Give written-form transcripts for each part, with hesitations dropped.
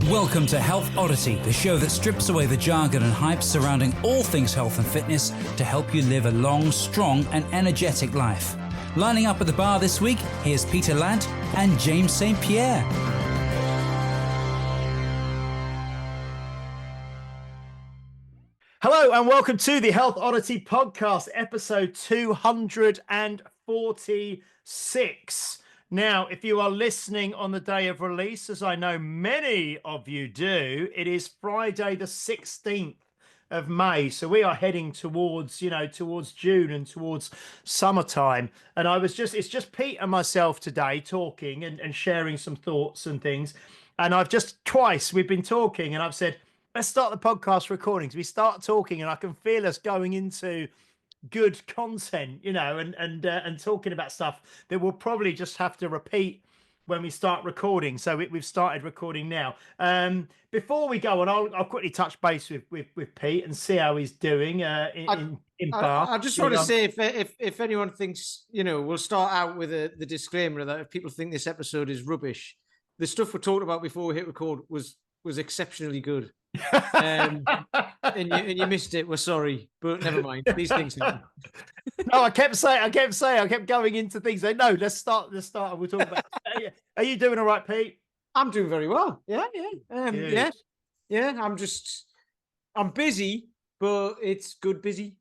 Welcome to Health Oddity, the show that strips away the jargon and hype surrounding all things health and fitness to help you live a long, strong and energetic life. Lining up at the bar this week, here's Peter Ladd and James St. Pierre. Hello and welcome to the Health Oddity podcast, episode 246. Now, if you are listening on the day of release, as I know many of you do, it is Friday the 16th of May. So we are heading towards June and towards summertime. And it's just Pete and myself today talking and sharing some thoughts and things. And we've been talking and I've said, let's start the podcast recording. So we start talking and I can feel us going into good content, and talking about stuff that we'll probably just have to repeat when we start recording. So we've started recording now. Before we go on, I'll quickly touch base with Pete and see how he's doing in Bath. I just want to say, if anyone thinks, we'll start out with the disclaimer that if people think this episode is rubbish, the stuff we talked about before we hit record was exceptionally good. And you missed it. We're sorry, but never mind. These things happen. No, I kept going into things. No, let's start. We'll talk about. Are you doing all right, Pete? I'm doing very well. Yeah. I'm busy, but it's good busy,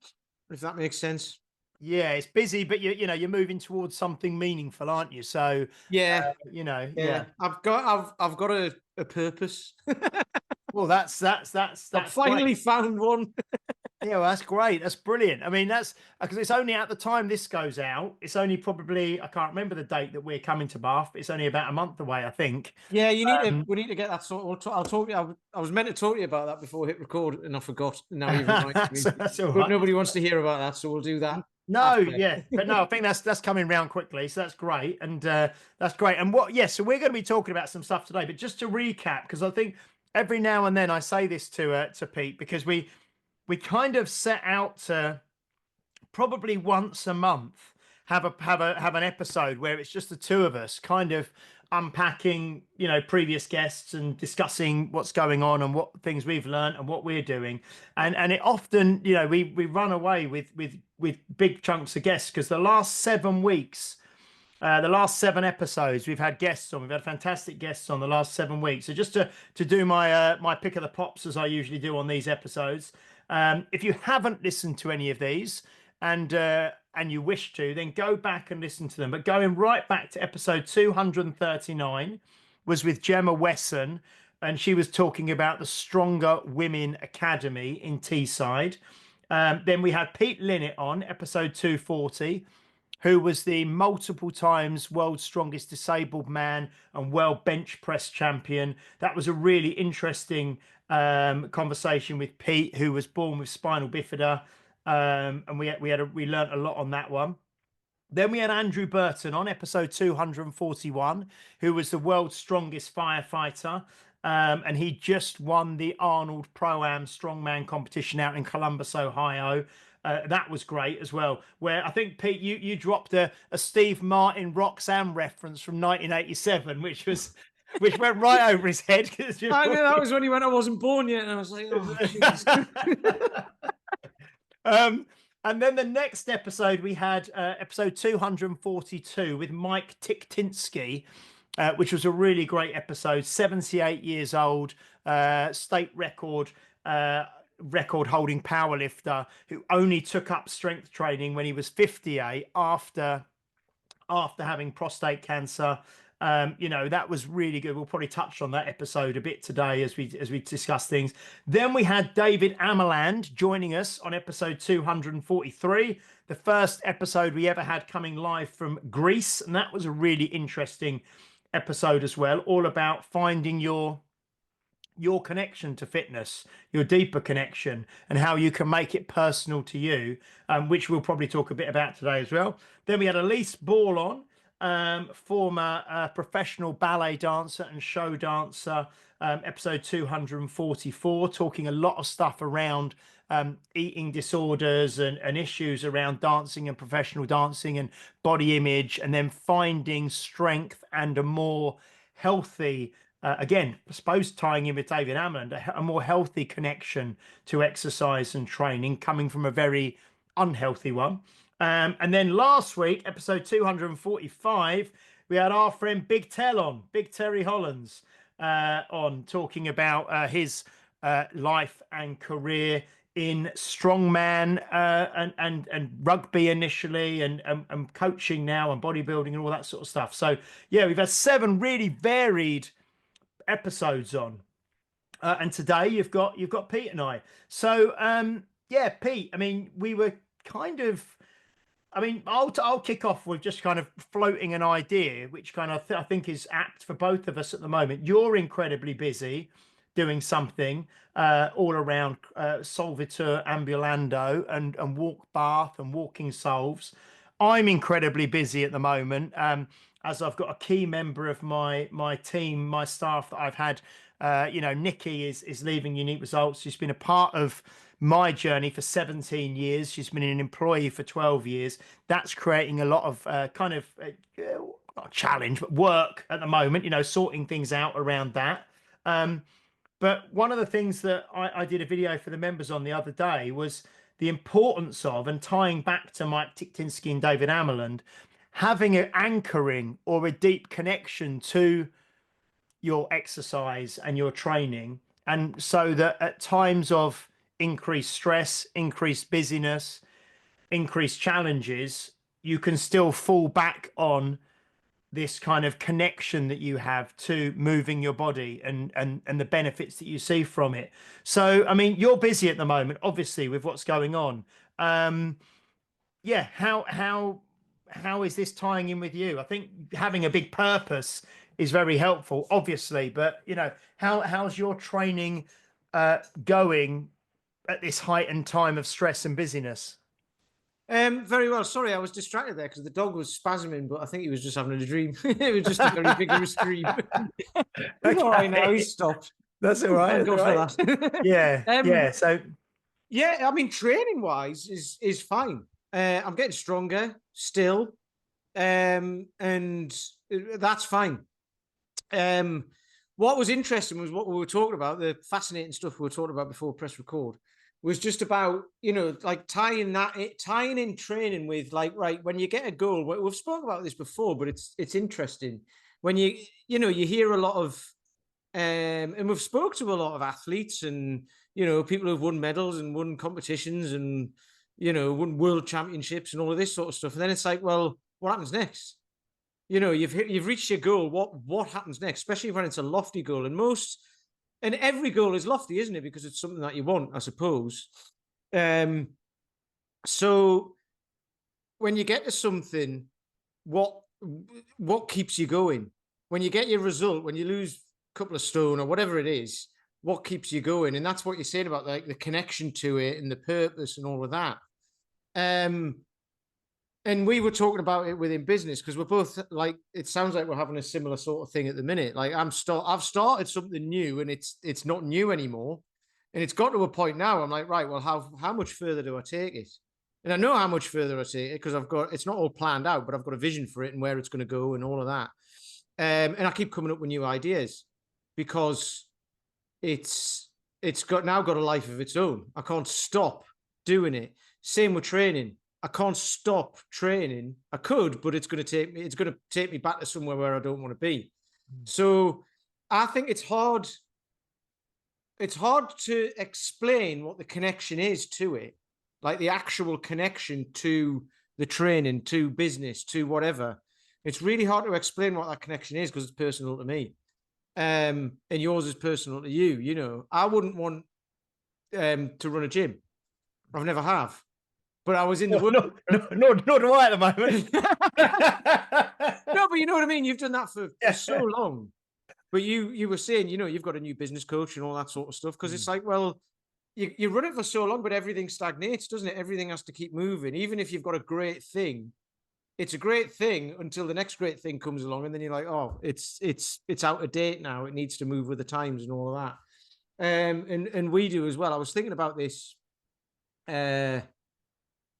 if that makes sense. Yeah, it's busy, but you're moving towards something meaningful, aren't you? So yeah. I've got a purpose. Well, that's I've finally found one. Yeah, well, that's great. That's brilliant. I mean, that's because it's only at the time this goes out. It's only probably, I can't remember the date that we're coming to Bath. It's only about a month away, I think. Yeah, we need to get that sort. I'll talk to you. I was meant to talk to you about that before I hit record, and I forgot. Now you've reminded me. That's all right. But nobody wants to hear about that, so we'll do that. No, after. But no, I think that's coming round quickly, so that's great, and that's great. And so we're going to be talking about some stuff today. But just to recap, because I think every now and then I say this to Pete, because we kind of set out to probably once a month have an episode where it's just the two of us kind of unpacking previous guests and discussing what's going on and what things we've learned and what we're doing, and it often we run away with big chunks of guests, because the last 7 weeks, the last 7 episodes, we've had guests on. We've had fantastic guests on the last 7 weeks. So just to do my pick of the pops, as I usually do on these episodes, if you haven't listened to any of these and you wish to, then go back and listen to them. But going right back to episode 239 was with Gemma Wesson, and she was talking about the Stronger Women Academy in Teesside. Then we had Pete Linnett on episode 240, who was the multiple times world's strongest disabled man and world bench press champion. That was a really interesting conversation with Pete, who was born with spinal bifida, and we learned a lot on that one. Then we had Andrew Burton on episode 241, who was the world's strongest firefighter. And he just won the Arnold Pro-Am Strongman competition out in Columbus, Ohio. That was great as well, where I think, Pete, you dropped a Steve Martin Roxanne reference from 1987, which went right over his head. I know, that was when he went, I wasn't born yet, and I was like, oh, and then the next episode we had episode 242 with Mike Tiktinsky, which was a really great episode. 78 years old, state record holding powerlifter who only took up strength training when he was 58 after having prostate cancer. That was really good. We'll probably touch on that episode a bit today as we discuss things. Then we had David Ameland joining us on episode 243, the first episode we ever had coming live from Greece, and that was a really interesting episode as well, all about finding your connection to fitness, your deeper connection, and how you can make it personal to you, which we'll probably talk a bit about today as well. Then we had Elise Ball on, former professional ballet dancer and show dancer, episode 244, talking a lot of stuff around eating disorders and issues around dancing and professional dancing and body image, and then finding strength and a more healthy again, I suppose tying in with David Ammond, a more healthy connection to exercise and training coming from a very unhealthy one. And then last week, episode 245, we had our friend Big Tell on, Big Terry Hollands, on talking about his life and career in strongman and rugby initially, and coaching now and bodybuilding and all that sort of stuff. So yeah, we've had 7 really varied episodes on, and today you've got Pete and I. So yeah, Pete, I mean, we were kind of, I mean, I'll kick off with just kind of floating an idea, which kind of I think is apt for both of us at the moment. You're incredibly busy doing something all around Solvitur Ambulando and Walk Bath and Walking Solves. I'm incredibly busy at the moment, as I've got a key member of my team, my staff that I've had. Nikki is leaving Unique Results. She's been a part of my journey for 17 years. She's been an employee for 12 years. That's creating a lot of not a challenge, but work at the moment, sorting things out around that. But one of the things that I did a video for the members on the other day was the importance of, and tying back to Mike Tiktinsky and David Amerland, having an anchoring or a deep connection to your exercise and your training. And so that at times of increased stress, increased busyness, increased challenges, you can still fall back on this kind of connection that you have to moving your body and the benefits that you see from it. So, I mean, you're busy at the moment, obviously, with what's going on. Yeah, how is this tying in with you? I think having a big purpose is very helpful, obviously, but how's your training going at this heightened time of stress and busyness? Very well. Sorry, I was distracted there because the dog was spasming, but I think he was just having a dream. It was just a very vigorous dream. Okay. All right, now he's stopped. That's all right. Thank God for that. Yeah. So yeah, I mean, training wise is fine. I'm getting stronger still, and that's fine. What was interesting was what we were talking about, the fascinating stuff we were talking about before press record, was just about, like tying in training with, like, right, when you get a goal. We've spoken about this before, but it's interesting when you hear a lot of, and we've spoke to a lot of athletes and, people who've won medals and won competitions and, won world championships and all of this sort of stuff. And then it's like, well, what happens next? You've reached your goal. What happens next? Especially when it's a lofty goal. And every goal is lofty, isn't it? Because it's something that you want, I suppose. So when you get to something, what keeps you going? When you get your result, when you lose a couple of stone or whatever it is, what keeps you going? And that's what you're saying about, like, the connection to it and the purpose and all of that. And we were talking about it within business because we're both, like, it sounds like we're having a similar sort of thing at the minute. Like, I've started something new, and it's not new anymore. And it's got to a point now, I'm like, right, well, how much further do I take it? And I know how much further I take it because it's not all planned out, but I've got a vision for it and where it's going to go and all of that. And I keep coming up with new ideas because it's got a life of its own. I can't stop doing it. Same with training. I can't stop training. I could, but it's going to take me back to somewhere where I don't want to be. So I think it's hard to explain what the connection is to it, like the actual connection to the training, to business, to whatever. It's really hard to explain what that connection is because it's personal to me. And yours is personal to you. I wouldn't want to run a gym. I've never have. But I was in the world. Nor do I at the moment. No, but you know what I mean? You've done that for so long. But you were saying, you've got a new business coach and all that sort of stuff. Because it's like, well, you run it for so long, but everything stagnates, doesn't it? Everything has to keep moving. Even if you've got a great thing, it's a great thing until the next great thing comes along. And then you're like, oh, it's out of date now. It needs to move with the times and all of that. And we do as well. I was thinking about this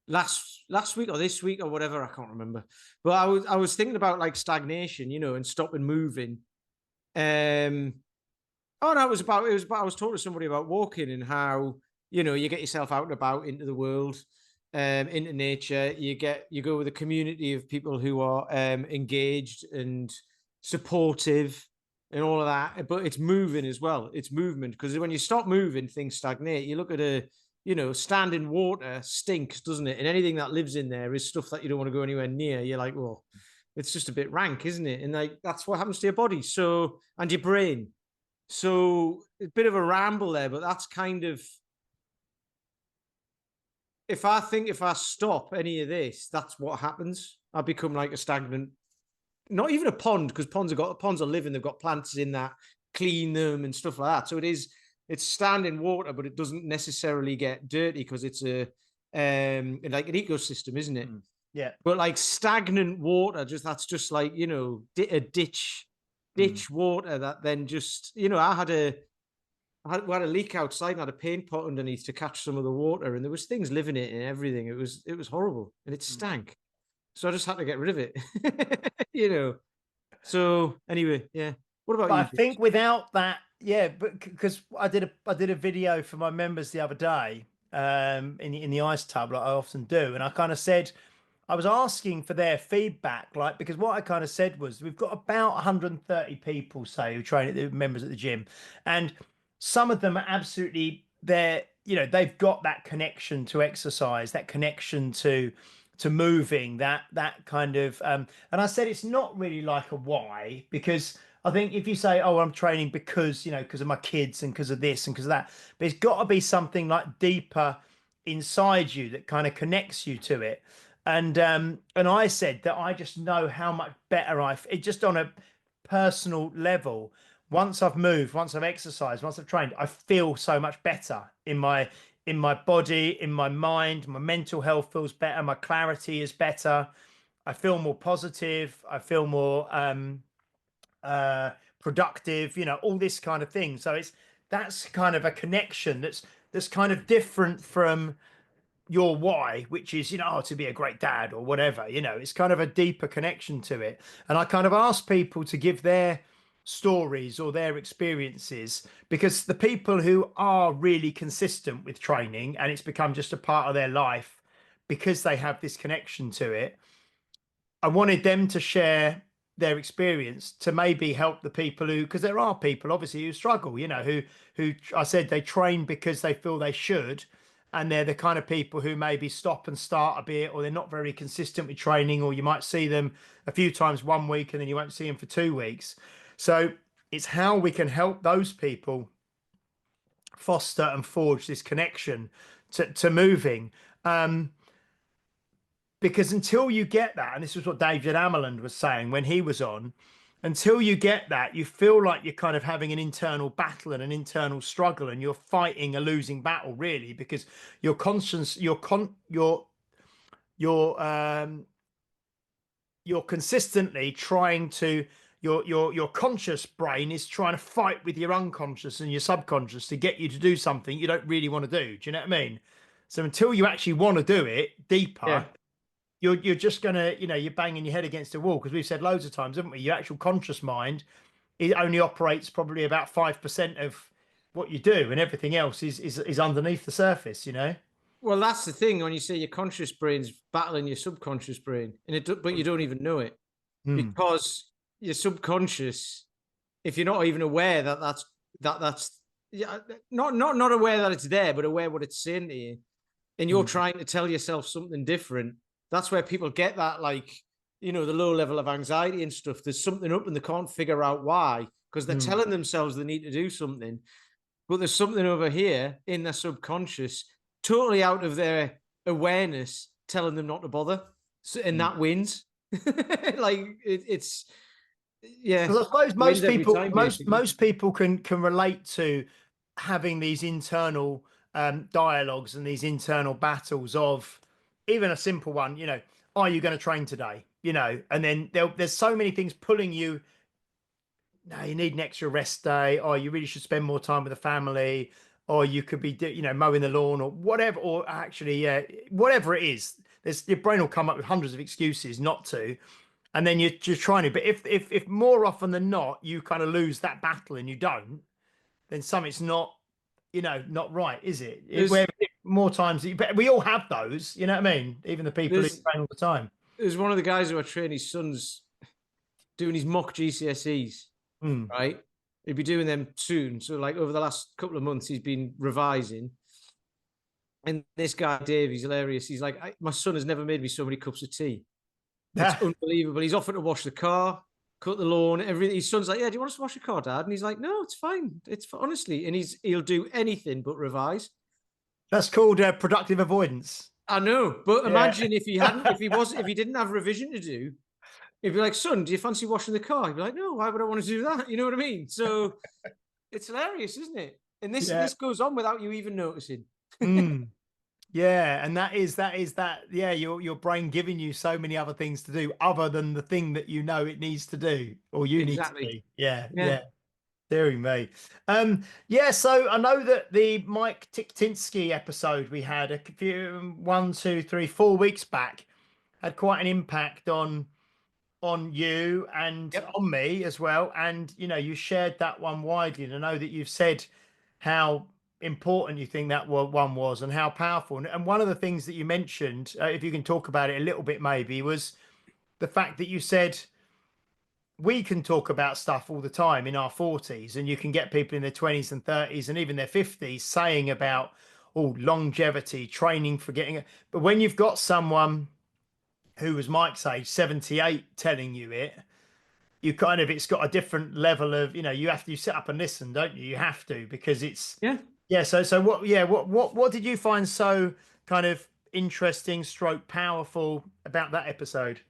last week or this week or whatever, I can't remember. But I was thinking about, like, stagnation, and stopping moving. Oh no, I was talking to somebody about walking and how, you know, you get yourself out and about into the world, into nature. You go with a community of people who are engaged and supportive and all of that. But it's moving as well. It's movement, because when you stop moving, things stagnate. You look at standing water stinks, doesn't it? And anything that lives in there is stuff that you don't want to go anywhere near. You're like, well, it's just a bit rank, isn't it? And like that's what happens to your body. So, and your brain. So a bit of a ramble there, but that's kind of, if I stop any of this, that's what happens. I become like a stagnant, not even a pond, because ponds are living, they've got plants in that, clean them and stuff like that. So it's standing water, but it doesn't necessarily get dirty because it's like an ecosystem, isn't it? Yeah. But like stagnant water, that's just like, a ditch water that then just, we had a leak outside and had a paint pot underneath to catch some of the water, and there was things living in it and everything. It was horrible, and it stank. So I just had to get rid of it. So anyway, yeah. What about But you? I think without that, yeah, but because I did a video for my members the other day, in the ice tub, like I often do, and I kind of said, I was asking for their feedback, like, because what I kind of said was we've got about 130 people, say, who train at the members at the gym, and some of them are absolutely there. They've got that connection to exercise, that connection to moving, that kind of. And I said it's not really like a why, because I think if you say, "Oh, I'm training because of my kids and because of this and because of that," but it's got to be something like deeper inside you that kind of connects you to it. And I said that I just know how much better it just on a personal level. Once I've moved, once I've exercised, once I've trained, I feel so much better in my body, in my mind. My mental health feels better. My clarity is better. I feel more positive. I feel more productive. All this kind of thing. So that's kind of a connection that's kind of different from your why, which is, to be a great dad or whatever. It's kind of a deeper connection to it. And I kind of ask people to give their stories or their experiences, because the people who are really consistent with training and it's become just a part of their life because they have this connection to it, I wanted them to share their experience to maybe help the people who, because there are people obviously who struggle, who I said they train because they feel they should, and they're the kind of people who maybe stop and start a bit, or they're not very consistent with training, or you might see them a few times one week and then you won't see them for 2 weeks. So it's how we can help those people foster and forge this connection to moving. Because until you get that, and this is what David Amerland was saying when he was on, until you get that, you feel like you're kind of having an internal battle and an internal struggle, and you're fighting a losing battle, really, because your conscience, you're consistently trying to, your conscious brain is trying to fight with your unconscious and your subconscious to get you to do something you don't really want to do. Do you know what I mean? So until you actually want to do it deeper, Yeah. you're just gonna, you're banging your head against a wall, because we've said loads of times, haven't we? Your actual conscious mind, it only operates probably about 5% of what you do, and everything else is underneath the surface. Well, that's the thing when you say your conscious brain's battling your subconscious brain, but you don't even know it, because your subconscious, if you're not even aware that's yeah, not aware that it's there, but aware what it's saying to you, and you're trying to tell yourself something different. That's where people get that, like, the low level of anxiety and stuff. There's something up and they can't figure out why, because they're telling themselves they need to do something, but there's something over here in their subconscious, totally out of their awareness, telling them not to bother. So, and that wins. Like it's yeah. Because I suppose Wins every time, most people can relate to having these internal dialogues and these internal battles of even a simple one. Are you going to train today? And then there's so many things pulling you. No, you need an extra rest day, or you really should spend more time with the family, or you could be, mowing the lawn, or whatever, or actually, yeah, whatever it is. Your brain will come up with hundreds of excuses not to. and then you're trying to. But if more often than not you kind of lose that battle and you don't, then something's not, not right, is it? There's Where more times, but we all have those. You know what I mean? Even the people who there's train all the time. there's one of the guys who I train his son's doing his mock GCSEs, Mm. right? He'll be doing them soon. So like over the last couple of months, he's been revising. And this guy, Dave, he's hilarious. He's like, my son has never made me so many cups of tea. It's unbelievable. He's offered to wash the car, cut the lawn, everything. His son's like, yeah, do you want us to wash the car, Dad? And he's like, no, it's fine. Honestly. And he'll do anything but revise. That's called productive avoidance. I know, but Yeah. imagine if he didn't have revision to do, he'd be like, son, do you fancy washing the car? He'd be like, no, why would I want to do that? You know what I mean? So it's hilarious, isn't it? And this goes on without you even noticing. Mm. Yeah, and that is that. Yeah, your brain giving you so many other things to do other than the thing that you know it needs to do or you need to do. Yeah. Deary me. Yeah, so I know that the Mike Tiktinsky episode we had a few 1, 2, 3, 4 weeks back had quite an impact on you and on me as well. And you shared that one widely. And I know that you've said how important you think that one was and how powerful. And one of the things that you mentioned, if you can talk about it a little bit, maybe, was the fact that you said we can talk about stuff all the time in our 40s, and you can get people in their 20s and 30s and even their 50s saying about longevity, training for getting it. But when you've got someone who was Mike's age, 78, telling you it, you kind of, it's got a different level of, you sit up and listen, don't you? You have to, because it's so what did you find so kind of interesting stroke powerful about that episode?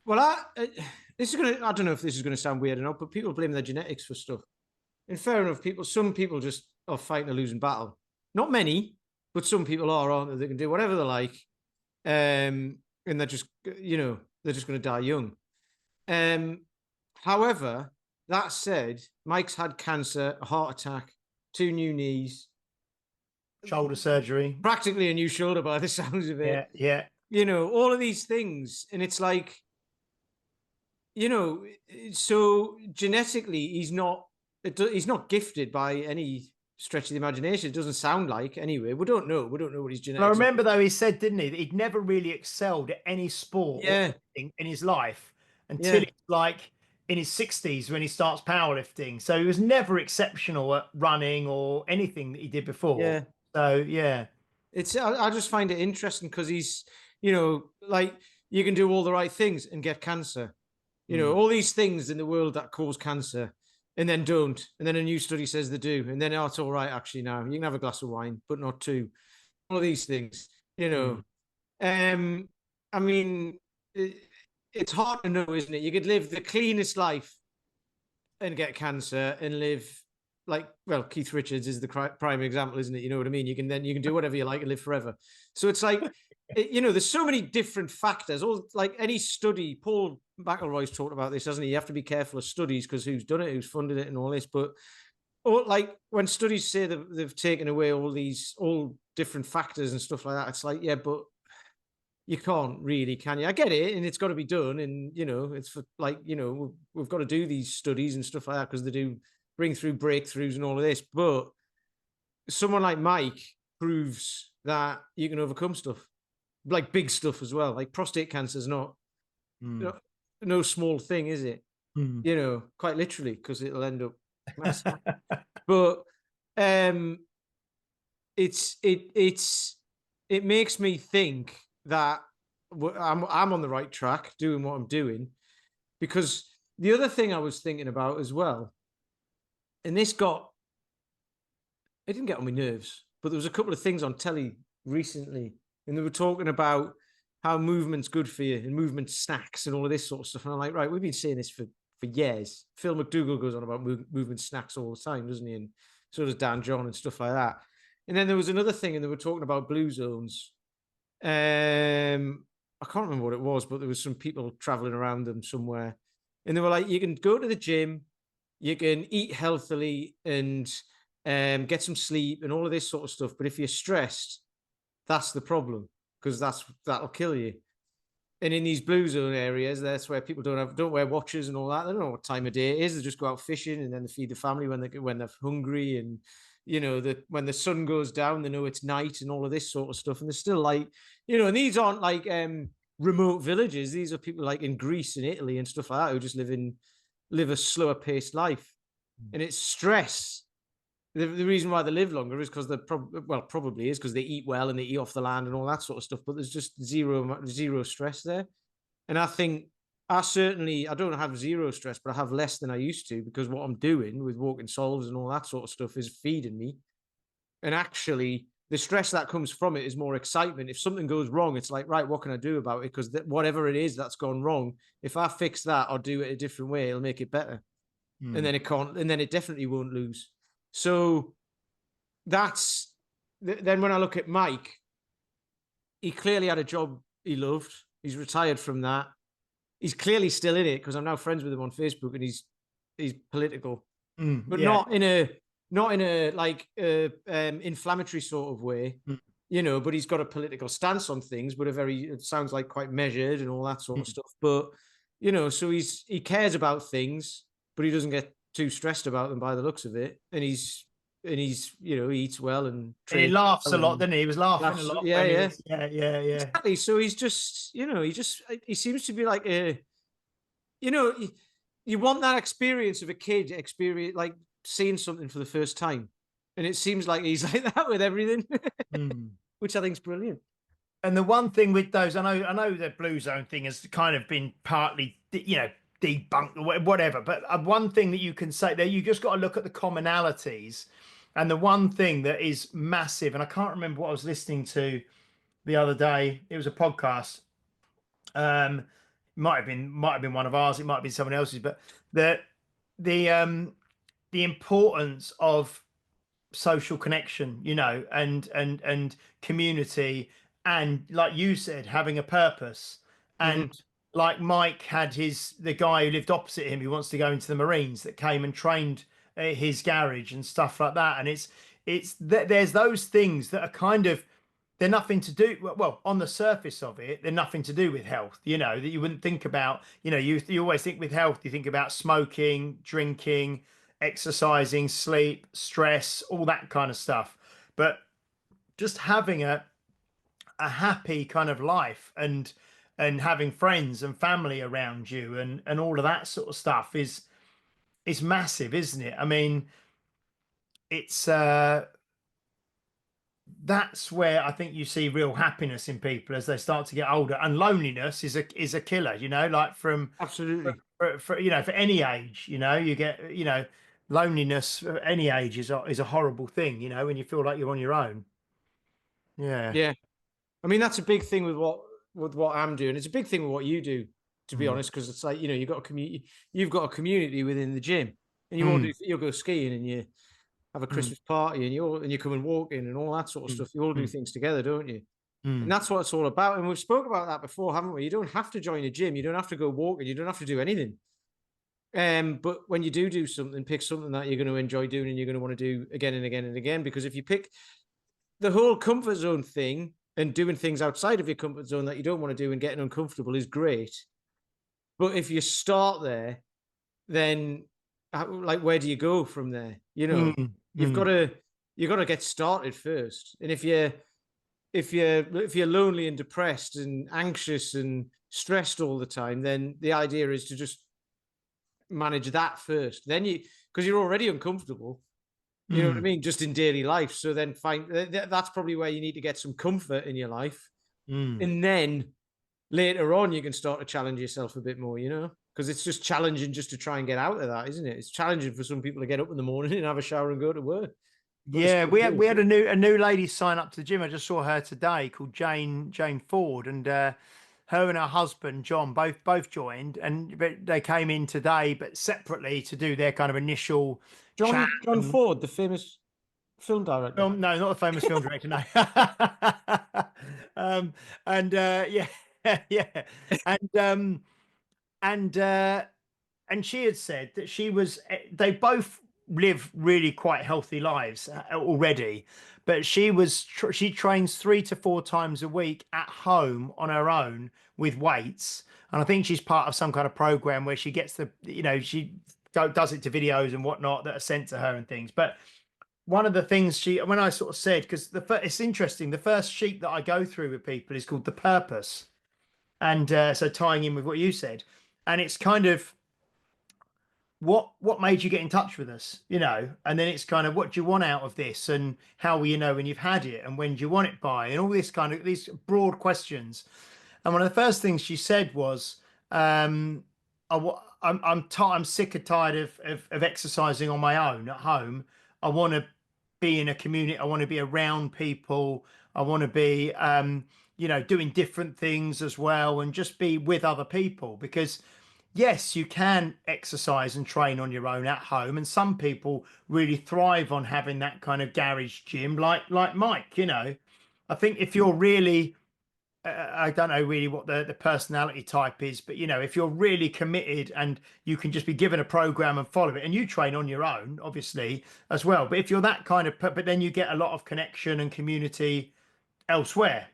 Well, I don't know if this is gonna sound weird or not, but people blame their genetics for stuff. And fair enough, some people just are fighting a losing battle. Not many, but some people aren't they? They can do whatever they like. And they're just they're just gonna die young. However, that said, Mike's had cancer, a heart attack, 2 new knees, Shoulder surgery, practically a new shoulder by the sounds of it. Yeah. All of these things. And it's like, so genetically, he's not gifted by any stretch of the imagination. It doesn't sound like, anyway. We don't know what his genetics. I remember though, he said, didn't he, that he'd never really excelled at any sport in his life until he's like in his 60s when he starts powerlifting. So he was never exceptional at running or anything that he did before. Yeah. So I just find it interesting because he's, like, you can do all the right things and get cancer. All these things in the world that cause cancer and then don't. And then a new study says they do. And then, it's all right, actually, now. You can have a glass of wine, but not 2. All of these things, I mean, it's hard to know, isn't it? You could live the cleanest life and get cancer and live like, well, Keith Richards is the prime example, isn't it? You know what I mean? You can do whatever you like and live forever. So it's like, there's so many different factors. All like any study, Paul McElroy's talked about this, hasn't he? You have to be careful of studies because who's done it, who's funded it, and all this. But like when studies say that they've taken away all different factors and stuff like that, it's like, yeah, but you can't really, can you? I get it, and it's got to be done, and it's for like, we've got to do these studies and stuff like that because they do bring through breakthroughs and all of this. But someone like Mike proves that you can overcome stuff, like big stuff as well. Like prostate cancer is not no small thing, is it? Quite literally, because it'll end up massive. But it makes me think that I'm on the right track doing what I'm doing, because the other thing I was thinking about as well, and it didn't get on my nerves, but there was a couple of things on telly recently, and they were talking about how movement's good for you and movement snacks and all of this sort of stuff. And I'm like, right, we've been saying this for years. Phil McDougall goes on about movement snacks all the time, doesn't he? And so does Dan John and stuff like that. And then there was another thing, and they were talking about blue zones. I can't remember what it was, but there was some people traveling around them somewhere, and they were like, you can go to the gym, you can eat healthily and get some sleep and all of this sort of stuff. But if you're stressed, that's the problem, because that'll kill you. And in these blue zone areas, that's where people don't wear watches and all that. They don't know what time of day it is. They just go out fishing and then they feed the family when they're hungry. And when the sun goes down, they know it's night and all of this sort of stuff. And they're still like, and these aren't like remote villages. These are people like in Greece and Italy and stuff like that who just live a slower paced life. And it's stress. The reason why they live longer is because probably is because they eat well and they eat off the land and all that sort of stuff. But there's just zero stress there. And I think I don't have zero stress, but I have less than I used to, because what I'm doing with walking solves and all that sort of stuff is feeding me. And actually, the stress that comes from it is more excitement. If something goes wrong, it's like, right, what can I do about it? Because whatever it is that's gone wrong, if I fix that or do it a different way, it'll make it better. And then it definitely won't lose. So then when I look at Mike, he clearly had a job he loved. He's retired from that. He's clearly still in it, because I'm now friends with him on Facebook, and he's political, but not in a like inflammatory sort of way, but he's got a political stance on things, but it sounds like quite measured and all that sort of stuff. But, so he cares about things, but he doesn't get too stressed about them by the looks of it. And he eats well and he laughs a lot, doesn't he? He was laughing a lot. Yeah. Exactly. So he's just, he seems to be like you want that experience of a kid like seeing something for the first time. And it seems like he's like that with everything, which I think is brilliant. And the one thing with those, I know the blue zone thing has kind of been partly, debunked or whatever. But one thing that you can say there, you just got to look at the commonalities. And the one thing that is massive, and I can't remember what I was listening to the other day. It was a podcast. Might have been one of ours. It might have been someone else's. But the importance of social connection, and community, and like you said, having a purpose. And like Mike had the guy who lived opposite him who wants to go into the Marines, that came and trained his garage and stuff like that. And there's those things that are kind of, they're nothing to do, well, on the surface of it, they're nothing to do with health, that you wouldn't think about. You always think with health, you think about smoking, drinking, exercising, sleep, stress, all that kind of stuff. But just having a happy kind of life, and having friends and family around you, and all of that sort of stuff is massive, isn't it? I mean, it's that's where I think you see real happiness in people as they start to get older. And loneliness is a killer, like absolutely for any age, you get, loneliness at any age is a horrible thing, when you feel like you're on your own. Yeah. I mean, that's a big thing with what I'm doing. It's a big thing with what you do, to be honest, because it's like, you've got a community within the gym, and you'll go skiing, and you have a Christmas party, and you come and walk in, and all that sort of stuff. You all do things together, don't you? And that's what it's all about. And we've spoke about that before, haven't we? You don't have to join a gym. You don't have to go walking. You don't have to do anything. But when you do something, pick something that you're going to enjoy doing, and you're going to want to do again and again and again. Because if you pick the whole comfort zone thing, and doing things outside of your comfort zone that you don't want to do and getting uncomfortable is great. But if you start there, then like, where do you go from there? You've got to get started first. And if you're lonely and depressed and anxious and stressed all the time, then the idea is to just manage that first. Then because you're already uncomfortable. You know what I mean? Just in daily life. So then that's probably where you need to get some comfort in your life. And then later on, you can start to challenge yourself a bit more, because it's just challenging just to try and get out of that, isn't it? It's challenging for some people to get up in the morning and have a shower and go to work. Yeah, we had a new lady sign up to the gym. I just saw her today, called Jane Ford, and her and her husband John both joined, but they came in today, but separately, to do their kind of initial John Ford, the famous film director. No, not the famous film director. No. And she had said that they both live really quite healthy lives already, but she trains 3 to 4 times a week at home on her own with weights, and I think she's part of some kind of program where she gets she does it to videos and whatnot that are sent to her and things. But one of the things when I sort of said, because it's interesting, the first sheet that I go through with people is called the purpose, and so tying in with what you said, and it's kind of what made you get in touch with us, and then it's kind of what do you want out of this, and how will you know when you've had it, and when do you want it by, and all this kind of these broad questions. And one of the first things she said was, I'm sick and tired of exercising on my own at home. I want to be in a community. I want to be around people. I want to be, doing different things as well, and just be with other people. Because yes, you can exercise and train on your own at home, and some people really thrive on having that kind of garage gym, like Mike. I think if you're really I don't know really what the personality type is, but if you're really committed and you can just be given a program and follow it, and you train on your own, obviously as well. But if you're that kind of, but then you get a lot of connection and community elsewhere.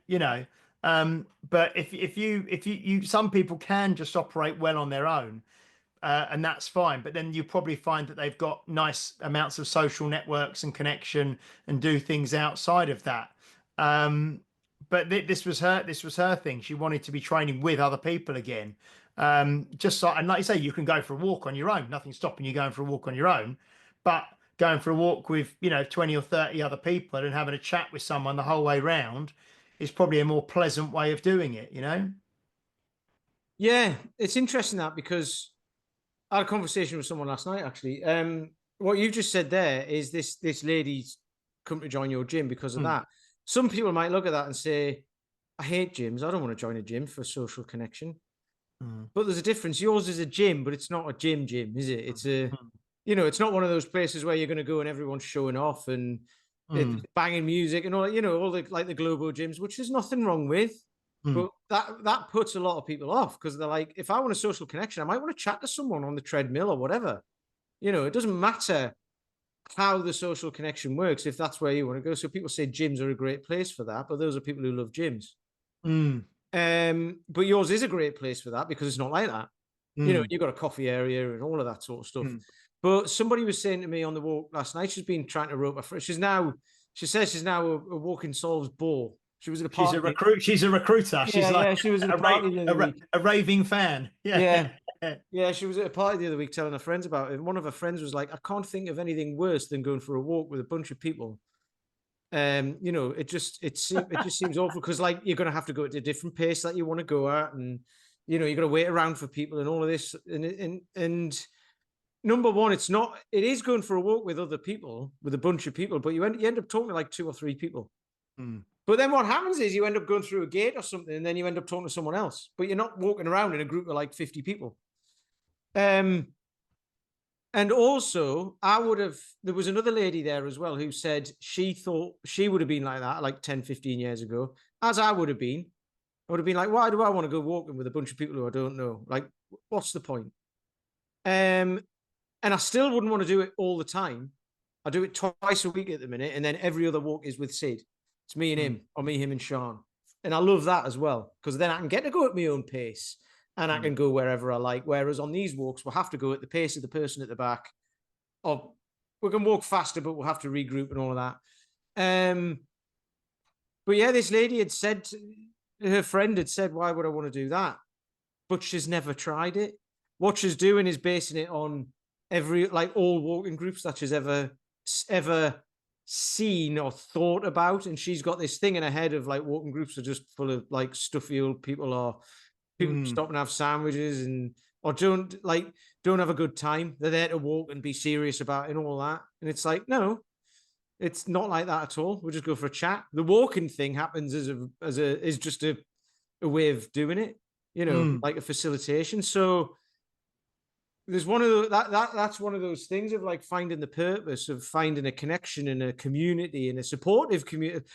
But if you some people can just operate well on their own, and that's fine. But then you probably find that they've got nice amounts of social networks and connection and do things outside of that. But this was her thing. She wanted to be training with other people again. Just so, and like you say, you can go for a walk on your own. Nothing's stopping you going for a walk on your own. But going for a walk with 20 or 30 other people and having a chat with someone the whole way round is probably a more pleasant way of doing it. Yeah, it's interesting that, because I had a conversation with someone last night, actually. What you just said there is this lady's come to join your gym because of that. Some people might look at that and say, I hate gyms. I don't want to join a gym for social connection. But there's a difference. Yours is a gym, but it's not a gym, is it? It's it's not one of those places where you're going to go and everyone's showing off and it's banging music and all that, all the like the Globo gyms, which there's nothing wrong with. But that puts a lot of people off, because they're like, if I want a social connection, I might want to chat to someone on the treadmill or whatever. It doesn't matter how the social connection works if that's where you want to go. So people say gyms are a great place for that, but those are people who love gyms. But yours is a great place for that, because it's not like that. You've got a coffee area and all of that sort of stuff. But somebody was saying to me on the walk last night, she's been trying to rope her friend. She says she's now a walking Sol's ball. She was at a party. She's a recruiter. She's she was at a party the other week. A raving fan. Yeah. She was at a party the other week telling her friends about it. And one of her friends was like, I can't think of anything worse than going for a walk with a bunch of people. It just seems awful, because like you're gonna have to go at a different pace that you want to go at, and you're gonna wait around for people and all of this. And number one, it is going for a walk with other people, with a bunch of people, but you end up talking to like 2 or 3 people. But then what happens is you end up going through a gate or something, and then you end up talking to someone else, but you're not walking around in a group of like 50 people. And also there was another lady there as well who said she thought she would have been like that like 10, 15 years ago, as I would have been. I would have been like, why do I want to go walking with a bunch of people who I don't know? Like, what's the point? And I still wouldn't want to do it all the time. I do it twice a week at the minute, and then every other walk is with Sid. It's me and him, or me, him, and Sean. And I love that as well, because then I can get to go at my own pace, and I can go wherever I like. Whereas on these walks, we'll have to go at the pace of the person at the back. Or we can walk faster, but we'll have to regroup and all of that. But yeah, this lady had said, her friend had said, why would I want to do that? But she's never tried it. What she's doing is basing it on all walking groups that she's ever seen or thought about. And she's got this thing in her head of like walking groups are just full of like stuffy old people, or people stop and have sandwiches or don't have a good time. They're there to walk and be serious about it and all that. And it's like, no, it's not like that at all. We'll just go for a chat. The walking thing happens is just a way of doing it, like a facilitation. So there's one of those, that's one of those things of like finding the purpose, of finding a connection in a community, in a supportive community,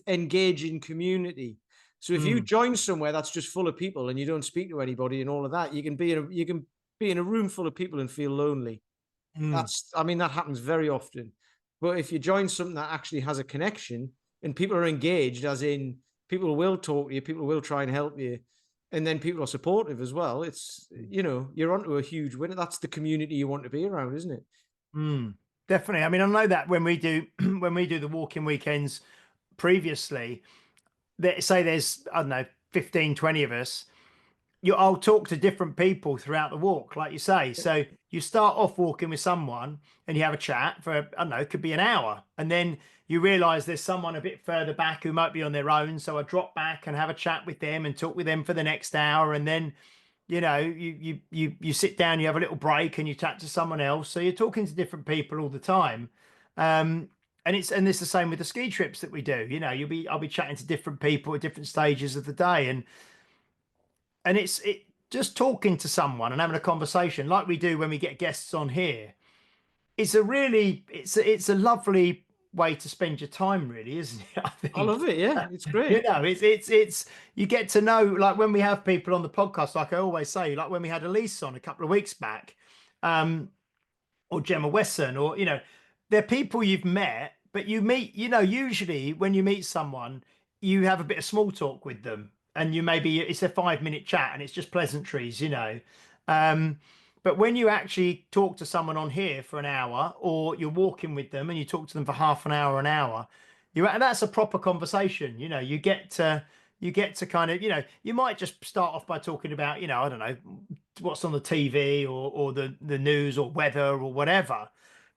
engaging community. So if you join somewhere that's just full of people and you don't speak to anybody and all of that, you can be in a room full of people and feel lonely. Mm. I mean, that happens very often. But if you join something that actually has a connection and people are engaged, as in people will talk to you, people will try and help you, and then people are supportive as well, it's, you're onto a huge winner. That's the community you want to be around, isn't it? Mm. Definitely. I mean, I know that when we do when we do the walking weekends previously, say there's, I don't know, 15, 20 of us, I'll talk to different people throughout the walk, like you say. So you start off walking with someone and you have a chat for, I don't know, it could be an hour. And then you realize there's someone a bit further back who might be on their own. So I drop back and have a chat with them and talk with them for the next hour. And then, you sit down, you have a little break and you chat to someone else. So you're talking to different people all the time. And it's the same with the ski trips that we do. I'll be chatting to different people at different stages of the day. And it's just talking to someone and having a conversation like we do when we get guests on here. It's a lovely way to spend your time, really, isn't it? I I think love it. Yeah, it's great. it's you get to know, like when we have people on the podcast, like I always say, like when we had Elise on a couple of weeks back, um or Gemma Wesson, or they're people you've met, but you meet, usually when you meet someone, you have a bit of small talk with them, and it's a 5 minute chat, and it's just pleasantries. Um, but when you actually talk to someone on here for an hour, or you're walking with them and you talk to them for half an hour, and that's a proper conversation. You get to kind of, you might just start off by talking about, I don't know, what's on the TV, or the news or weather or whatever,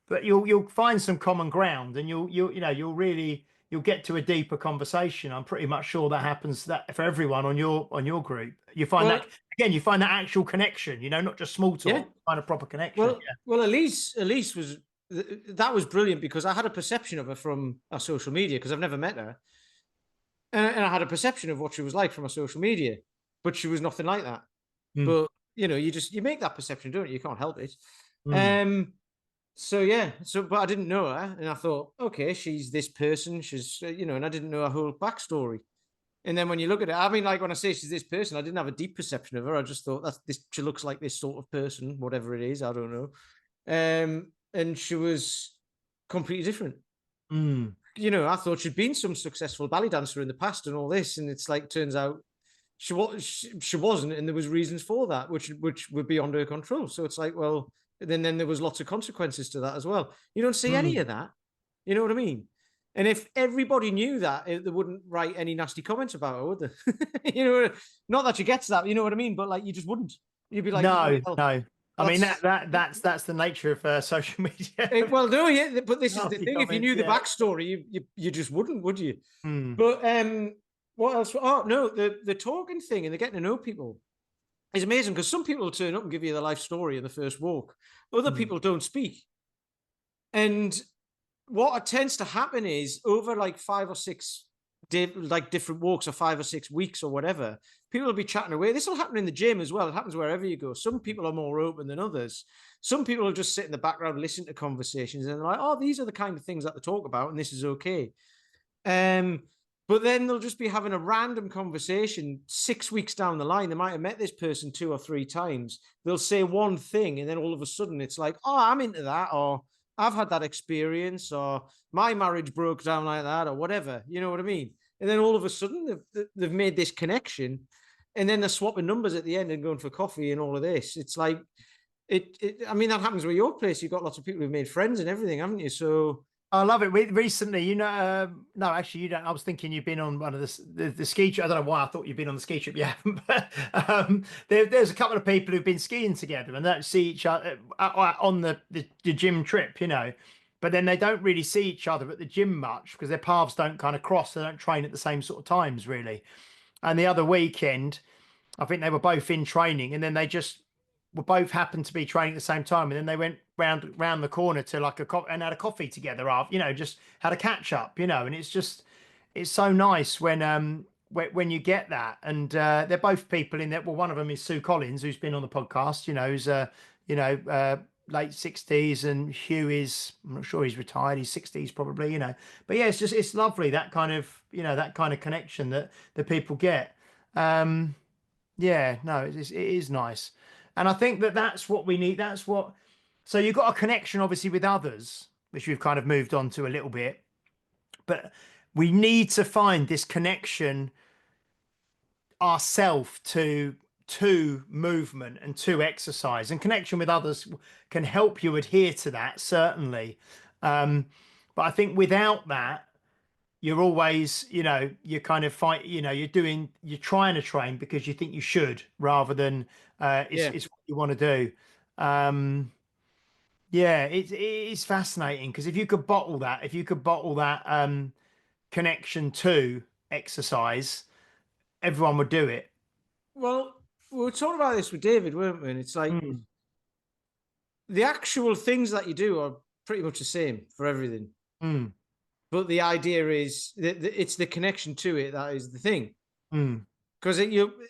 but you'll find some common ground, and you'll get to a deeper conversation. I'm pretty much sure that happens that for everyone on your group. You find Well, that again, you find that actual connection, not just small talk, yeah. you find a proper connection. Well, well, Elise was that was brilliant because I had a perception of her from our social media because I've never met her, and I had a perception of what she was like from our social media, but she was nothing like that. Mm, But you make that perception, don't you? You can't help it. mm, So yeah, but I didn't know her, and I thought, okay, she's this person. She's and I didn't know her whole backstory. And then when you look at it, I mean, like when I say she's this person, I didn't have a deep perception of her. I just thought that's this. She looks like this sort of person, whatever it is. I don't know. And she was completely different. mm. I thought she'd been some successful ballet dancer in the past and all this, and it's like turns out she wasn't, and there was reasons for that, which were beyond her control. So it's like, well, then there was lots of consequences to that as well. You don't see any Mm. of that. You know what I mean? And if everybody knew that, they wouldn't write any nasty comments about her, would they? Not that you get to that, you know what I mean? But like, you just wouldn't. You'd be like, No, well, no. I mean that's that's the nature of social media. well, no, yeah. But this is the Nasty thing: if you comments, knew the yeah. backstory, you just wouldn't, would you? Mm, But what else? Oh no, the talking thing and the getting to know people is amazing because some people will turn up and give you their life story in the first walk. Other mm, people don't speak. And what tends to happen is over like 5 or 6 like different walks or 5 or 6 weeks or whatever, people will be chatting away. This will happen in the gym as well. It happens wherever you go. Some people are more open than others. Some people will just sit in the background, listen to conversations, and they're like, oh, these are the kind of things that they talk about, and this is okay. Um, but then they'll just be having a random conversation 6 weeks down the line. They might have met this person 2 or 3 times. They'll say one thing, and then all of a sudden it's like, oh, I'm into that, or I've had that experience, or my marriage broke down like that, or whatever. You know what I mean? And then all of a sudden they've made this connection, and then they're swapping numbers at the end and going for coffee and all of this. It's like I mean, that happens with your place. You've got lots of people who've made friends and everything, haven't you? So I love it. Recently, no, actually, you don't. I was thinking you've been on one of the ski trip. I don't know why I thought you'd been on the ski trip. You haven't, but there's a couple of people who've been skiing together and that see each other on the gym trip, but then they don't really see each other at the gym much because their paths don't kind of cross. They don't train at the same sort of times, really. And the other weekend, I think they were both in training, and then they just were both happened to be training at the same time, and then they went round the corner to like and had a coffee together after, just had a catch up, and it's so nice when you get that. And they're both people in there. Well, one of them is Sue Collins, who's been on the podcast, who's late 60s, and Hugh is, I'm not sure he's retired, he's 60s probably, but yeah, it's lovely, that kind of connection that the people get. Yeah, no, it is nice. And I think that's what we need. That's what So you've got a connection, obviously, with others, which we've kind of moved on to a little bit. But we need to find this connection ourself to movement and to exercise, and connection with others can help you adhere to that, certainly. But I think without that, you're always, you're kind of you're trying to train because you think you should, rather than it's what you want to do. Yeah, it is fascinating, because if you could bottle that connection to exercise, everyone would do it. Well, we were talking about this with David, weren't we? And it's like Mm, the actual things that you do are pretty much the same for everything. mm, But the idea is that it's the connection to it that is the thing. mm, Because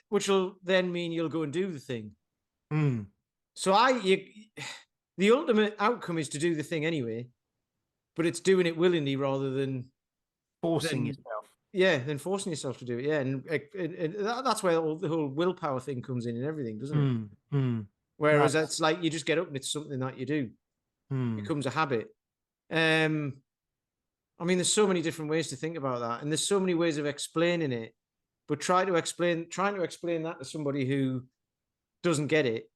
which will then mean you'll go and do the thing. mm. So the ultimate outcome is to do the thing anyway, but it's doing it willingly rather than Forcing yourself. than forcing yourself to do it. Yeah, and that's where the whole willpower thing comes in and everything, doesn't it? Mm, mm, Whereas no, it's like you just get up and it's something that you do. It mm. becomes a habit. I mean, there's so many different ways to think about that, and there's so many ways of explaining it. But trying to explain that to somebody who doesn't get it,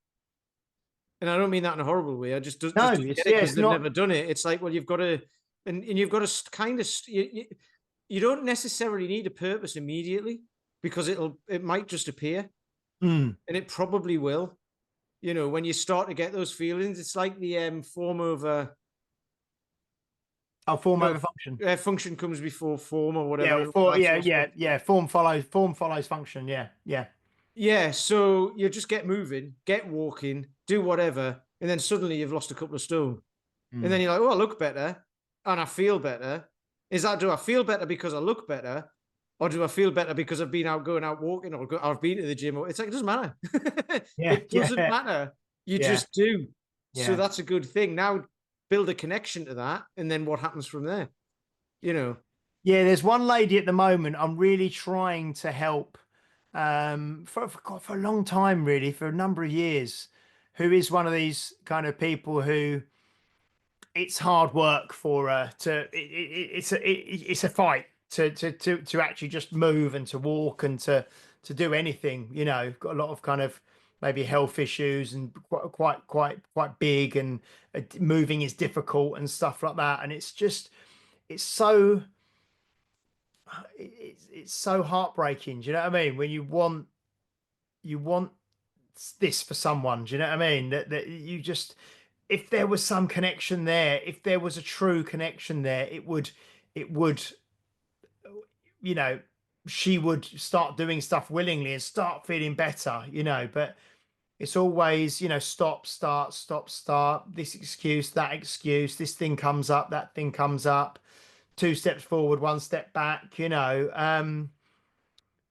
and I don't mean that in a horrible way. I just No, doesn't get it because it's they've not. never done it. It's like, well, you've got to, and you've got to kind of, you don't necessarily need a purpose immediately, because it might just appear, Mm. and it probably will. When you start to get those feelings, it's like the form over. Oh, form No, over function. function comes before form or Yeah, whatever. yeah. Form follows function. Yeah, yeah. Yeah, so you just get moving, get walking, do whatever, and then suddenly you've lost a couple of stone. And then Mm. you're like, oh, I look better and I feel better. Do I feel better because I look better? Or do I feel better because I've been going out walking, or I've been to the gym? It's like, it doesn't matter. Yeah, It doesn't yeah, matter. You yeah, just do. So yeah. that's a good thing. Now build a connection to that. And then what happens from there? You know? Yeah, there's one lady at the moment I'm really trying to help, for a long time, really, for a number of years, who is one of these kind of people who it's hard work for her it's a fight to actually just move and to walk and to do anything. Got a lot of kind of maybe health issues, and quite big, and moving is difficult and stuff like that. And it's so it's so heartbreaking. Do you know what I mean? When you want this for someone, do you know what I mean? That you just, if there was some connection there, if there was a true connection there, it would, you know, she would start doing stuff willingly and start feeling better, but it's always, stop, start, this excuse, that excuse, this thing comes up, that thing comes up, two steps forward, one step back,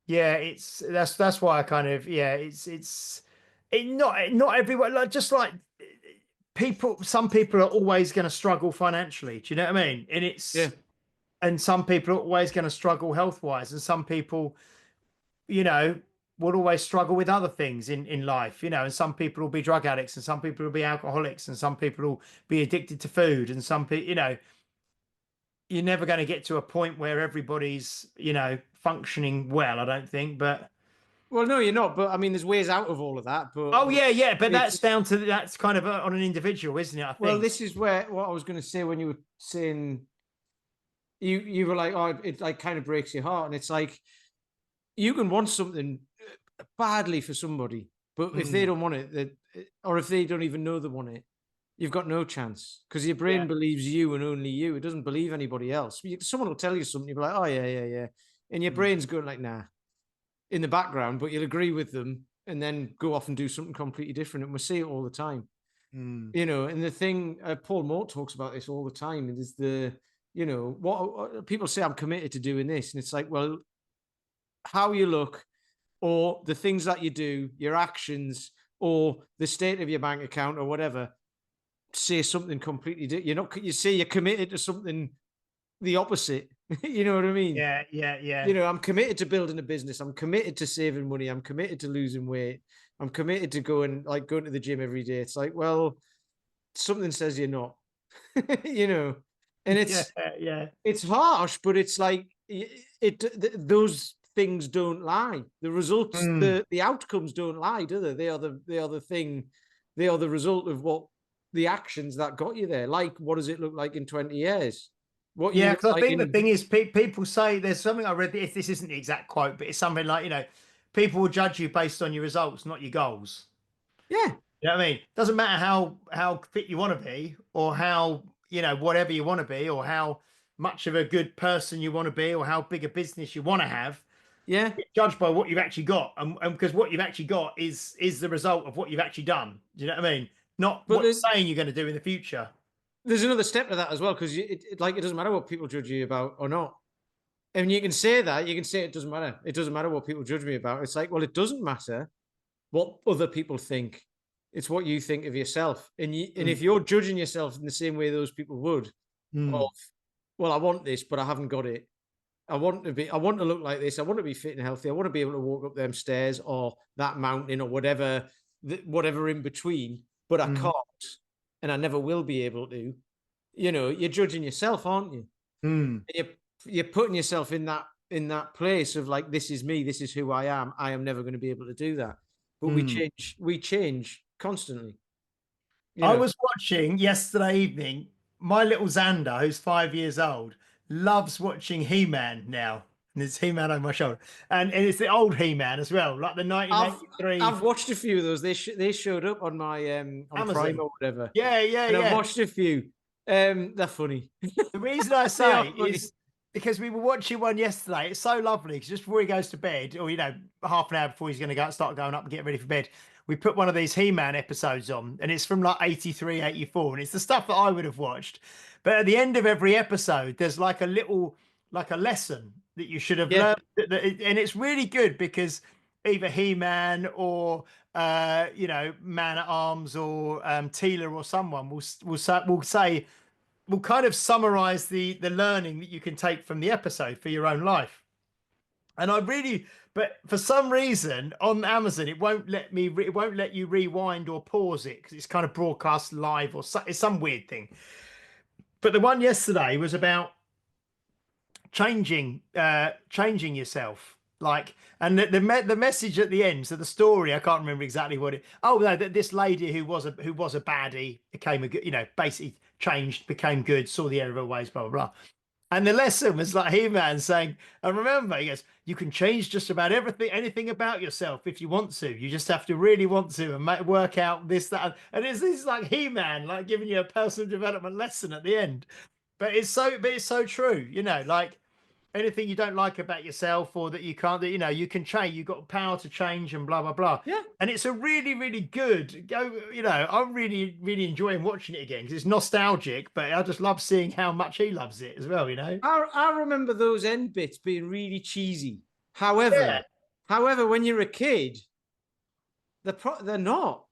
yeah, that's why I kind of, yeah, not everyone, like, just like some people are always going to struggle financially. Do you know what I mean? Yeah. And some people are always going to struggle health wise, and some people, you know, will always struggle with other things in life, and some people will be drug addicts, and some people will be alcoholics, and some people will be addicted to food, and some people, you're never going to get to a point where everybody's, functioning well, I don't think. But Well, no, you're not. But I mean, there's ways out of all of that. But oh yeah, but it's that's kind of on an individual, isn't it? I well, think. this is what I was going to say when you were saying you were like, oh, it like kind of breaks your heart, and it's like you can want something badly for somebody, but if they Mm, don't want it, or if they don't even know they want it, you've got no chance because your brain yeah. believes you and only you. It doesn't believe anybody else. Someone will tell you something, you'll be like, oh yeah, yeah, yeah, and your Mm, brain's going like, nah, in the background, but you'll agree with them and then go off and do something completely different. And we see it all the time, mm, and the thing, Paul Mort talks about this all the time, is what people say, I'm committed to doing this. And it's like, well, how you look or the things that you do, your actions or the state of your bank account or whatever, say something completely different. You say you're committed to something the opposite. You know what I mean? yeah. I'm committed to building a business. I'm committed to saving money. I'm committed to losing weight. I'm committed to going to the gym every day. It's like, well, something says you're not. You know, and Yeah. it's harsh, but it's like those things don't lie. The results, Mm. the outcomes don't lie, do they? They are the thing. They are the result of what the actions that got you there. Like, what does it look like in 20 years? What you Yeah, look because I like think the in thing is, people say there's something I read. This isn't the exact quote, but it's something like, people will judge you based on your results, not your goals. yeah, You know what I mean? Doesn't matter how fit you want to be, or how whatever you want to be, or how much of a good person you want to be, or how big a business you want to have. yeah. It's judged by what you've actually got, and because what you've actually got is the result of what you've actually done. Do you know what I mean? Not But what you're saying you're going to do in the future. there's another step to that as well, because like it doesn't matter what people judge you about or not. And you can say that, you can say it doesn't matter. It doesn't matter what people judge me about. It's like, well, it doesn't matter what other people think. It's what you think of yourself. And if you're judging yourself in the same way those people would, of, Mm. well, I want this, but I haven't got it. I want to look like this. I want to be fit and healthy. I want to be able to walk up them stairs or that mountain or whatever in between, but I Mm. can't, and I never will be able to. You're judging yourself, aren't you? Mm. You're putting yourself in that place of like, this is me, this is who I am. I am never going to be able to do that. But Mm. we change constantly. I was watching yesterday evening. My little Xander, who's 5 years old, loves watching He-Man now. And there's He-Man on my shoulder. And it's the old He-Man as well, like the I've 1983 I've watched a few of those. They showed up on my on Prime Amazon. or whatever, Yeah. and I've watched a few. They're funny. The reason I They are say funny. is because we were watching one yesterday. It's so lovely because just before he goes to bed, or half an hour before he's going to start going up and get ready for bed, we put one of these He-Man episodes on, and it's from like 83, 84, and it's the stuff that I would have watched. But at the end of every episode, there's like a lesson that you should have Yeah, learned, and it's really good because either He-Man or Man at Arms or Teela or someone will say will kind of summarize the learning that you can take from the episode for your own life. And but for some reason on Amazon, it won't let you rewind or pause it because it's kind of broadcast live it's some weird thing. But the one yesterday was about changing yourself, like, and the message at the end, so the story, I can't remember exactly what it. Oh no, that this lady who was a baddie became a good, basically changed, became good, saw the error of her ways, blah blah blah. And the lesson was like He-Man saying, and remember, he goes, you can change just about anything about yourself if you want to. You just have to really want to and work out this, that. And it's this like He-Man, like giving you a personal development lesson at the end. But it's so true, like anything you don't like about yourself or that you can't, you can change, you've got power to change and blah, blah, blah. yeah. And it's a really, really good I'm really, really enjoying watching it again because it's nostalgic, but I just love seeing how much he loves it as well. I remember those end bits being really cheesy. Yeah. However, when you're a kid, they're not,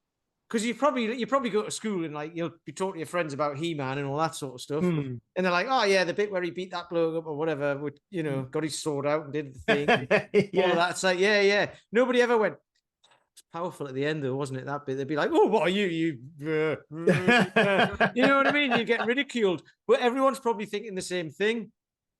because you probably go to school and like you'll be talking to your friends about He-Man and all that sort of stuff, Hmm. and they're like, oh yeah, the bit where he beat that bloke up or whatever, with got his sword out and did the thing, all of Yeah. that. It's like, yeah. Nobody ever went, it's powerful at the end though, wasn't it? That bit, they'd be like, oh, what are you you know what I mean? You get ridiculed, but everyone's probably thinking the same thing.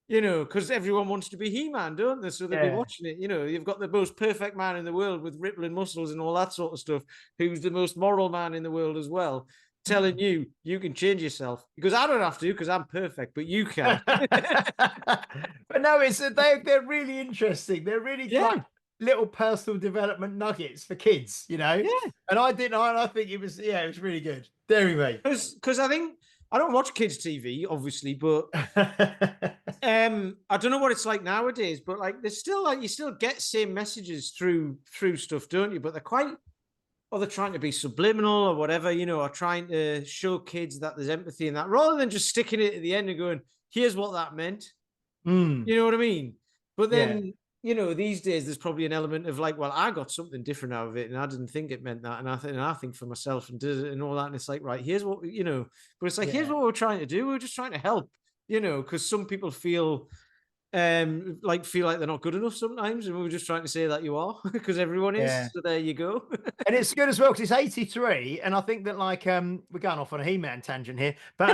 Because everyone wants to be He-Man, don't they? So they'll be Yeah. watching it. You've got the most perfect man in the world with rippling muscles and all that sort of stuff, who's the most moral man in the world as well, telling you can change yourself. Because I don't have to, because I'm perfect, but you can. But no, they're really interesting. They're really Yeah, like little personal development nuggets for kids. yeah. And I think it was really good. Dairy me. Because I think I don't watch kids' TV, obviously, but I don't know what it's like nowadays. But like, there's still like you still get same messages through stuff, don't you? But they're trying to be subliminal or whatever, or trying to show kids that there's empathy in that, rather than just sticking it at the end and going, here's what that meant. Mm. You know what I mean? But Yeah. then, these days there's probably an element of like, well, I got something different out of it and I didn't think it meant that. And I think for myself and did it and all that. And it's like, right, here's what, but it's like, here's Yeah. what we're trying to do. We're just trying to help, because some people feel like feel like they're not good enough sometimes, and we were just trying to say that you are because everyone is. Yeah. So there you go. And it's good as well because it's 83, and I think that like we're going off on a He-Man tangent here, but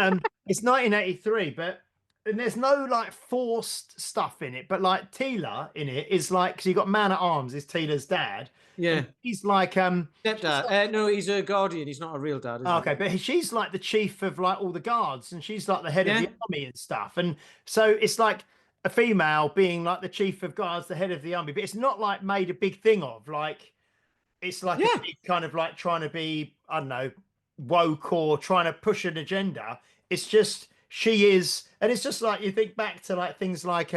it's 1983, but and there's no like forced stuff in it, but like Teela in it is like because you got Man at Arms is Teela's dad, Yeah, and he's like stepdad. No, he's a guardian. He's not a real dad, is he? okay, but she's like the chief of like all the guards, and she's like the head of Yeah, the army and stuff, and so it's like a female being like the chief of guards, the head of the army, but it's not like made a big thing of like. It's like a yeah, big kind of like trying to be, I don't know, woke or trying to push an agenda. It's just she is, and it's just like you think back to like things like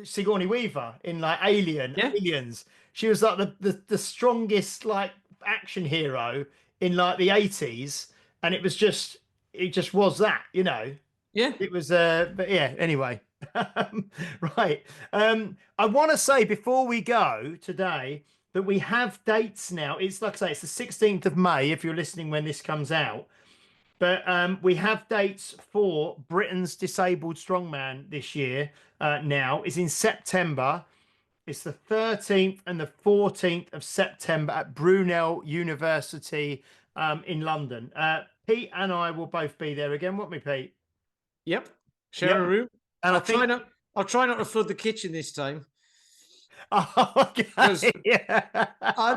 Sigourney Weaver in like yeah, Aliens. She was like the strongest like action hero in like the 80s, and it just was that, you know. yeah. It was but yeah, anyway. Right. I want to say before we go today that we have dates now. It's like I say, it's the 16th of May if you're listening when this comes out. But we have dates for Britain's Disabled Strongman this year now. It's in September. It's the 13th and the 14th of September at Brunel University in London. Pete and I will both be there again, won't we, Pete? Yep. Share Yep. a room. And I'll try not. I'll try not to flood the kitchen this time. Oh, okay. Yeah.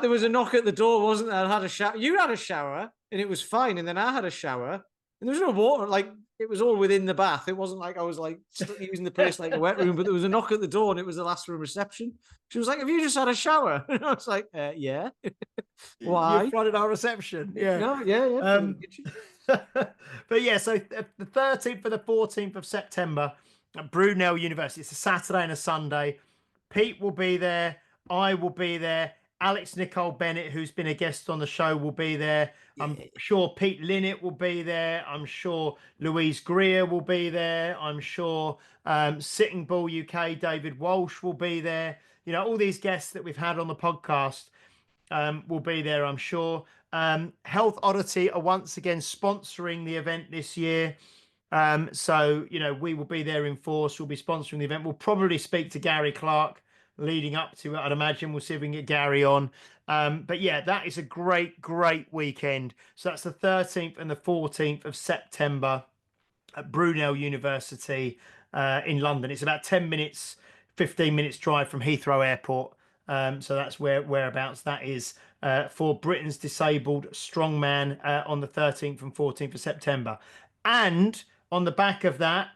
There was a knock at the door, wasn't there? I had a shower. You had a shower, and it was fine. And then I had a shower, and there was no water. Like it was all within the bath. It wasn't like I was like using the place like a wet room. But there was a knock at the door, and it was the last room reception. She was like, "Have you just had a shower?" And I was like, "Yeah." Why? You flooded our reception. Yeah. No, yeah. But yeah, so the 13th and the 14th of September at Brunel University. It's a Saturday and a Sunday. Pete will be there. I will be there. Alex Nicole Bennett, who's been a guest on the show, will be there. I'm sure Pete Linnett will be there. I'm sure Louise Greer will be there. I'm sure Sitting Bull UK, David Walsh will be there. You know, all these guests that we've had on the podcast will be there, I'm sure. Health Oddity are once again sponsoring the event this year. So, you know, we will be there in force. We'll be sponsoring the event. We'll probably speak to Gary Clark leading up to it. I'd imagine we'll see if we can get Gary on. But yeah, that is a great, great weekend. So that's the 13th and the 14th of September at Brunel University in London. It's about 10 minutes, 15 minutes drive from Heathrow Airport. So that's whereabouts that is for Britain's Disabled Strongman on the 13th and 14th of September. And on the back of that,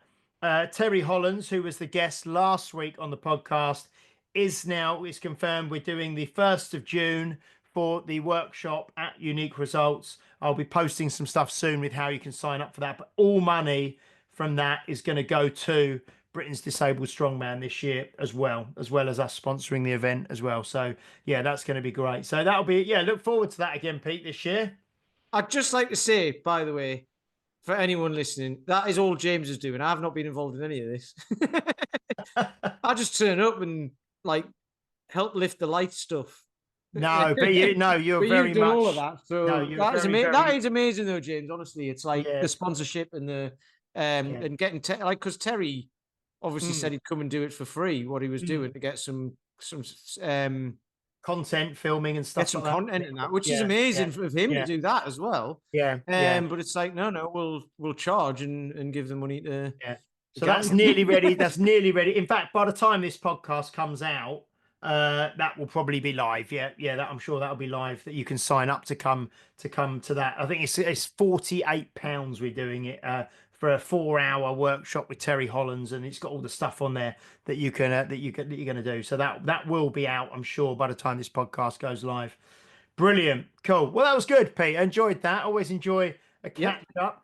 Terry Hollands, who was the guest last week on the podcast, is confirmed we're doing the 1st of June for the workshop at Unique Results. I'll be posting some stuff soon with how you can sign up for that. But all money from that is going to go to Britain's Disabled Strongman this year as well as us sponsoring the event as well. So yeah, that's going to be great. So that'll be, yeah, look forward to that again, Pete, this year. I'd just like to say, by the way, for anyone listening, that is all James is doing. I've not been involved in any of this. I just turn up and like help lift the light stuff. No, but you're very much all of that. So no, that is amazing, though, James. Honestly, it's like Yeah. the sponsorship and the and getting like because Terry obviously said he'd come and do it for free. What he was doing to get some content filming and stuff, get some like content that. in that, which is amazing of him to do that as well. Yeah. But it's like no, we'll charge and give the money to. Yeah. So that's nearly ready. That's nearly ready. In fact, by the time this podcast comes out, that will probably be live. Yeah, that I'm sure that'll be live. That you can sign up to come to that. I think it's £48 we're doing it for a 4-hour workshop with Terry Hollands, and it's got all the stuff on there that you're going to do. So that will be out, I'm sure, by the time this podcast goes live. Brilliant, cool. Well, that was good, Pete. I enjoyed that. Always enjoy a catch up.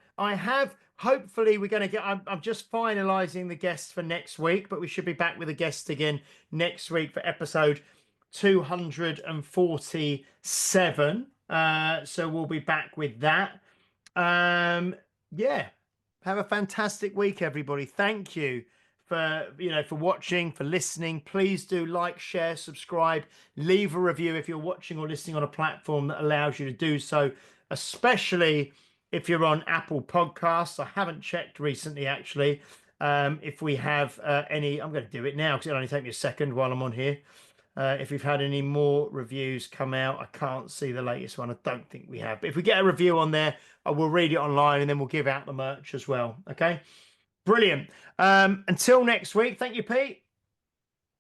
Hopefully we're going to get, I'm just finalizing the guests for next week, but we should be back with a guest again next week for episode 247. So we'll be back with that. Yeah. Have a fantastic week, everybody. Thank you for watching, for listening. Please do like, share, subscribe, leave a review if you're watching or listening on a platform that allows you to do so, especially if you're on Apple Podcasts. I haven't checked recently, actually. If we have any, I'm going to do it now because it'll only take me a second while I'm on here. If we've had any more reviews come out, I can't see the latest one. I don't think we have. But if we get a review on there, I will read it online and then we'll give out the merch as well. Okay, brilliant. Until next week, thank you, Pete.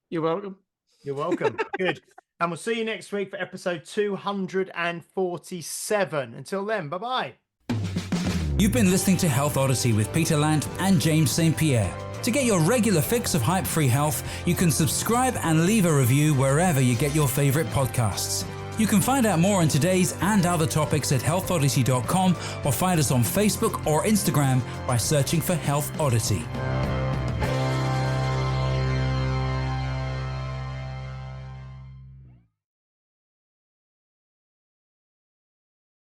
You're welcome. You're welcome. Good. And we'll see you next week for episode 247. Until then, bye-bye. You've been listening to Health Odyssey with Peter Lant and James St. Pierre. To get your regular fix of hype-free health, you can subscribe and leave a review wherever you get your favorite podcasts. You can find out more on today's and other topics at healthodyssey.com or find us on Facebook or Instagram by searching for Health Odyssey.